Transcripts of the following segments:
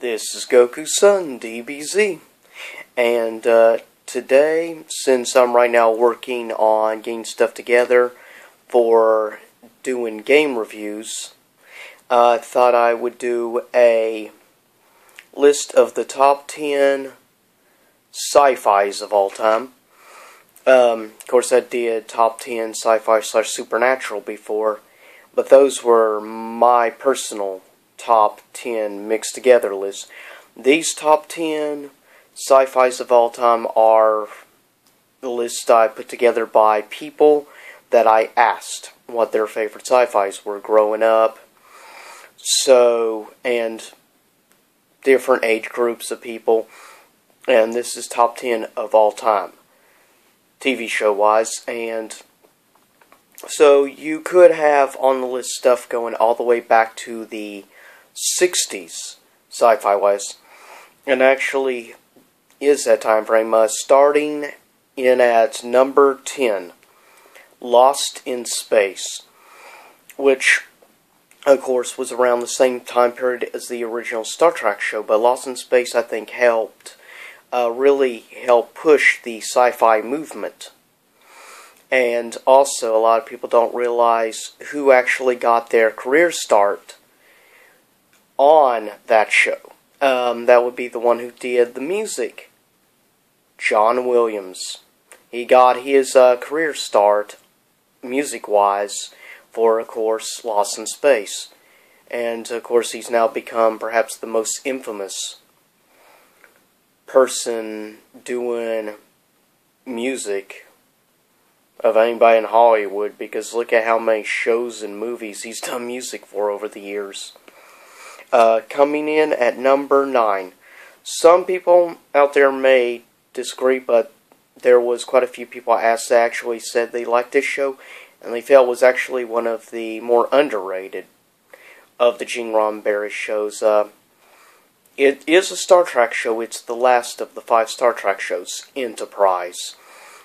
This is Goku's son, DBZ, and today, since I'm right now working on getting stuff together for doing game reviews, I thought I would do a list of the top 10 sci-fis of all time. Of course, I did top 10 sci-fi/supernatural before, but those were my personal top 10 mixed together lists. These top 10 sci-fis of all time are the list I put together by people that I asked what their favorite sci-fis were growing up. And different age groups of people. And this is top 10 of all time, TV show wise. And so you could have on the list stuff going all the way back to the 60s, sci-fi wise, and actually is that time frame, starting in at number 10, Lost in Space, which of course was around the same time period as the original Star Trek show, but Lost in Space I think really helped push the sci-fi movement. And also a lot of people don't realize who actually got their career start on that show. That would be the one who did the music, John Williams. He got his career start, music-wise, for, of course, Lost in Space. And, of course, he's now become perhaps the most infamous person doing music of anybody in Hollywood, because look at how many shows and movies he's done music for over the years. Coming in at number 9. Some people out there may disagree, but there was quite a few people I asked that actually said they liked this show, and they felt it was actually one of the more underrated of the Gene Roddenberry shows. It is a Star Trek show. It's the last of the 5 Star Trek shows, Enterprise,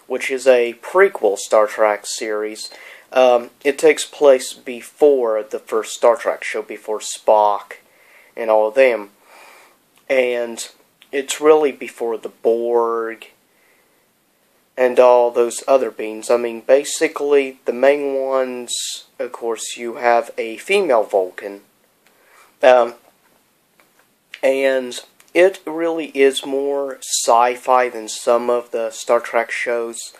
which is a prequel Star Trek series. It takes place before the first Star Trek show, before Spock and all of them. And it's really before the Borg and all those other beings. I mean, basically, the main ones, of course, you have a female Vulcan. And it really is more sci-fi than some of the Star Trek shows.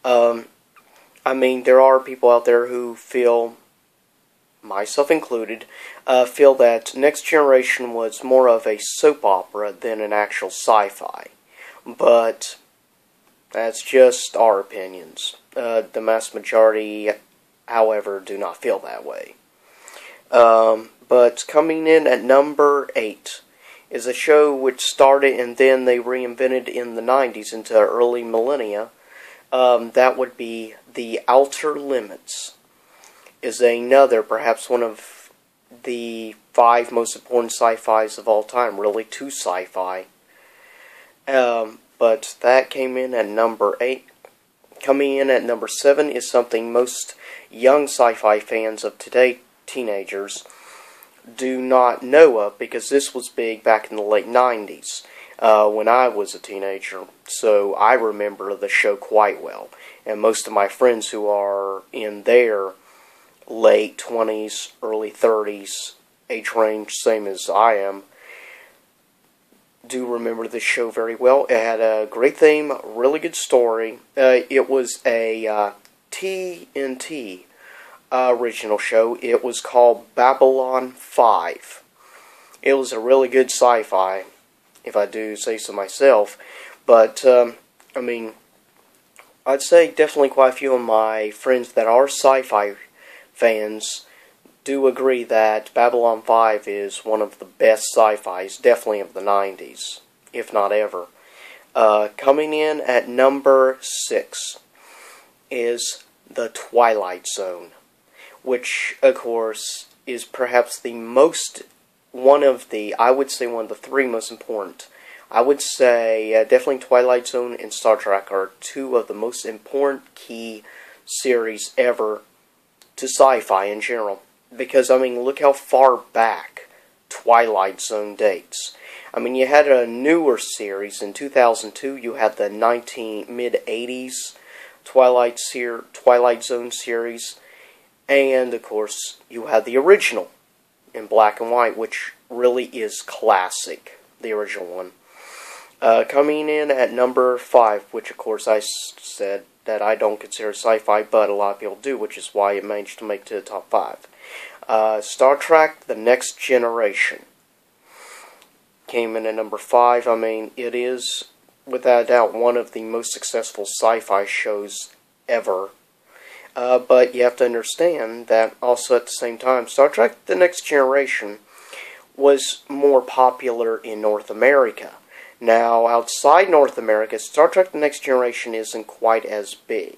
I mean, there are people out there who feel, myself included, feel that Next Generation was more of a soap opera than an actual sci-fi. But that's just our opinions. The mass majority, however, do not feel that way. But coming in at number 8 is a show which started and then they reinvented in the 90s into early millennia. That would be The Outer Limits. Is another, perhaps one of the 5 most important sci-fis of all time. Really, 2 sci-fi. But that came in at number 8. Coming in at number 7 is something most young sci-fi fans of today, teenagers, do not know of, because this was big back in the late 90s when I was a teenager. So I remember the show quite well. And most of my friends who are in their late 20s, early 30s age range, same as I am, do remember this show very well. It had a great theme, really good story. It was a TNT original show. It was called Babylon 5. It was a really good sci-fi, if I do say so myself. But, I mean, I'd say definitely quite a few of my friends that are sci-fi fans do agree that Babylon 5 is one of the best sci-fis, definitely of the 90s, if not ever. Coming in at number 6 is The Twilight Zone, which, of course, is perhaps one of the 3 most important. I would say definitely Twilight Zone and Star Trek are 2 of the most important key series ever to sci-fi in general. Because, I mean, look how far back Twilight Zone dates. I mean, you had a newer series. In 2002, you had the mid-80s Twilight Zone series. And, of course, you had the original in black and white, which really is classic, the original one. Coming in at number 5, which, of course, I said that I don't consider sci-fi, but a lot of people do, which is why it managed to make to the top 5. Star Trek: The Next Generation came in at number 5. I mean, it is, without a doubt, one of the most successful sci-fi shows ever. But you have to understand that also at the same time, Star Trek: The Next Generation was more popular in North America. Now, outside North America, Star Trek: The Next Generation isn't quite as big.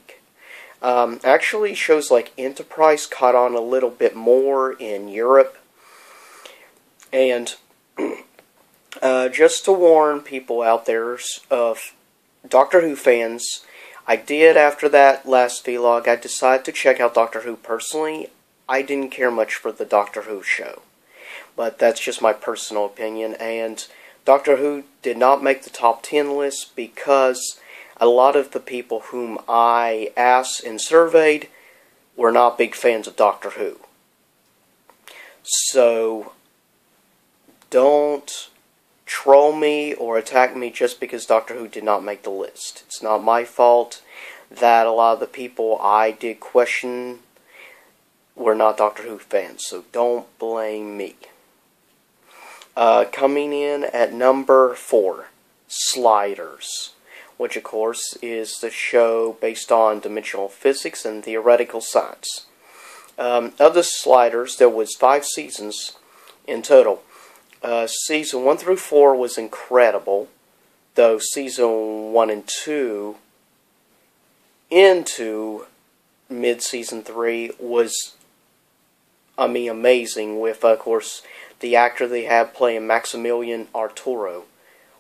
Actually, shows like Enterprise caught on a little bit more in Europe. And just to warn people out there of Doctor Who fans, I did, after that last vlog, I decided to check out Doctor Who personally. I didn't care much for the Doctor Who show. But that's just my personal opinion. And Doctor Who did not make the top 10 list because a lot of the people whom I asked and surveyed were not big fans of Doctor Who. So, don't troll me or attack me just because Doctor Who did not make the list. It's not my fault that a lot of the people I did question were not Doctor Who fans, so don't blame me. Coming in at number 4, Sliders, which of course is the show based on dimensional physics and theoretical science. Of the Sliders, there was 5 seasons in total. Season 1 through 4 was incredible, though season 1 and 2 into mid-season 3 was, I mean, amazing, with, of course, the actor they had playing Maximilian Arturo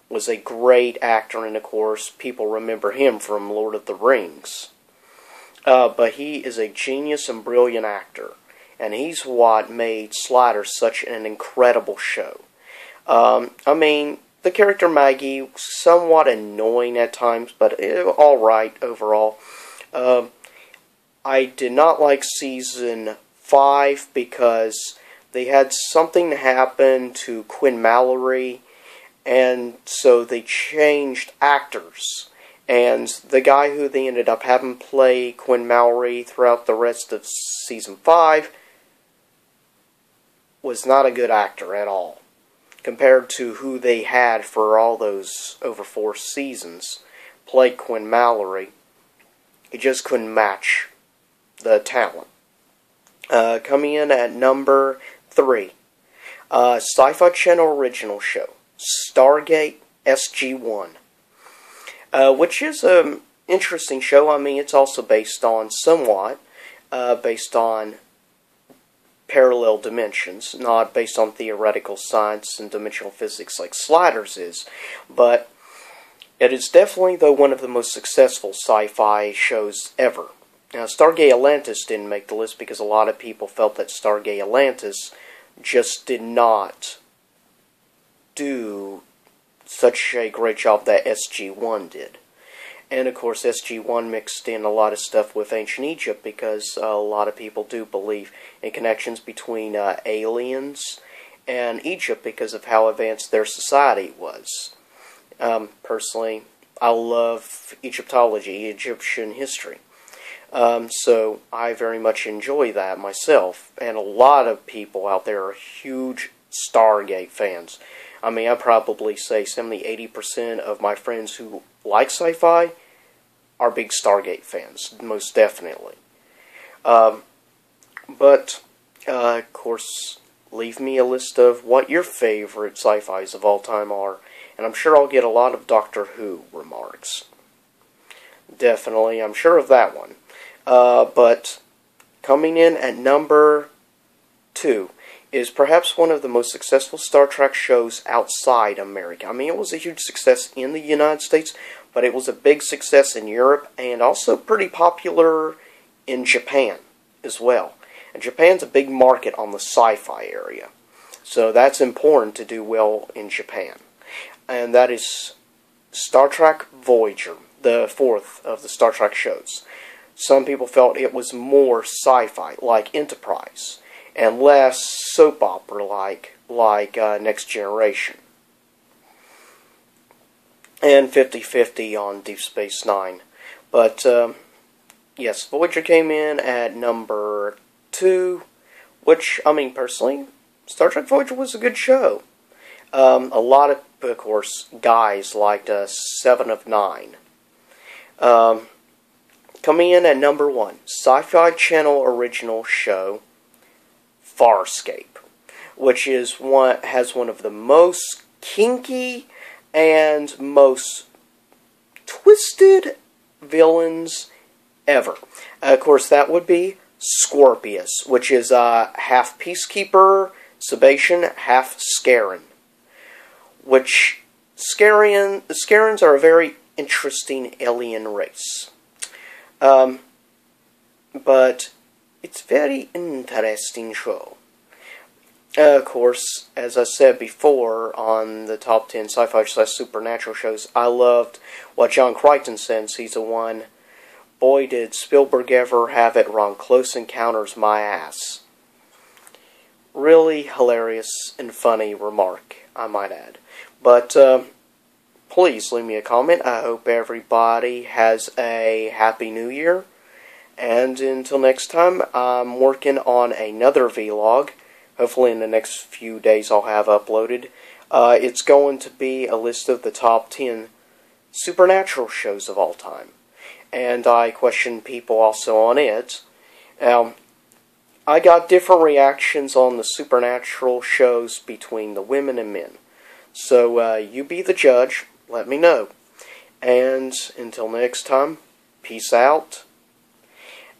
was a great actor, and of course, people remember him from Lord of the Rings. But he is a genius and brilliant actor, and he's what made Sliders such an incredible show. I mean, the character Maggie, somewhat annoying at times, but alright overall. I did not like season 5 because they had something happen to Quinn Mallory, and so they changed actors. And the guy who they ended up having play Quinn Mallory throughout the rest of season 5 was not a good actor at all, compared to who they had for all those over 4 seasons played Quinn Mallory. He just couldn't match the talent. Coming in at number 3, Sci-Fi Channel original show, Stargate SG-1, which is an interesting show. I mean, it's also based on parallel dimensions, not based on theoretical science and dimensional physics like Sliders is, but it is definitely, though, one of the most successful sci-fi shows ever. Now, Stargate Atlantis didn't make the list because a lot of people felt that Stargate Atlantis just did not do such a great job that SG-1 did. And of course, SG-1 mixed in a lot of stuff with ancient Egypt because a lot of people do believe in connections between aliens and Egypt because of how advanced their society was. Personally, I love Egyptology, Egyptian history. So I very much enjoy that myself, and a lot of people out there are huge Stargate fans. I mean, I'd probably say 70-80% of my friends who like sci-fi are big Stargate fans, most definitely. Of course, leave me a list of what your favorite sci-fis of all time are, and I'm sure I'll get a lot of Doctor Who remarks. Definitely, I'm sure of that one. But coming in at number 2 is perhaps one of the most successful Star Trek shows outside America. I mean, it was a huge success in the United States, but it was a big success in Europe and also pretty popular in Japan as well. And Japan's a big market on the sci-fi area, so that's important to do well in Japan. and that is Star Trek Voyager, the fourth of the Star Trek shows. Some people felt it was more sci-fi, like Enterprise, and less soap opera, like Next Generation. And 50-50 on Deep Space Nine. But, yes, Voyager came in at number 2, which, I mean, personally, Star Trek Voyager was a good show. A lot of course, guys liked 7 of 9. Coming in at number 1, Sci-Fi Channel original show, Farscape, which has one of the most kinky and most twisted villains ever. Of course, that would be Scorpius, which is half Peacekeeper, Sebastian, half Scaran. Which the Scarans are a very interesting alien race. But it's very interesting show. Of course, as I said before on the top 10 sci-fi/supernatural shows, I loved what John Crichton said in Season 1. Boy, did Spielberg ever have it wrong. Close Encounters my ass. Really hilarious and funny remark, I might add. But, please leave me a comment. I hope everybody has a Happy New Year. And until next time, I'm working on another vlog. Hopefully in the next few days I'll have uploaded. It's going to be a list of the top 10 supernatural shows of all time. And I questioned people also on it. Now, I got different reactions on the supernatural shows between the women and men. So, you be the judge. Let me know. And until next time, peace out.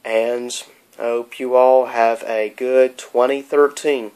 And I hope you all have a good 2013.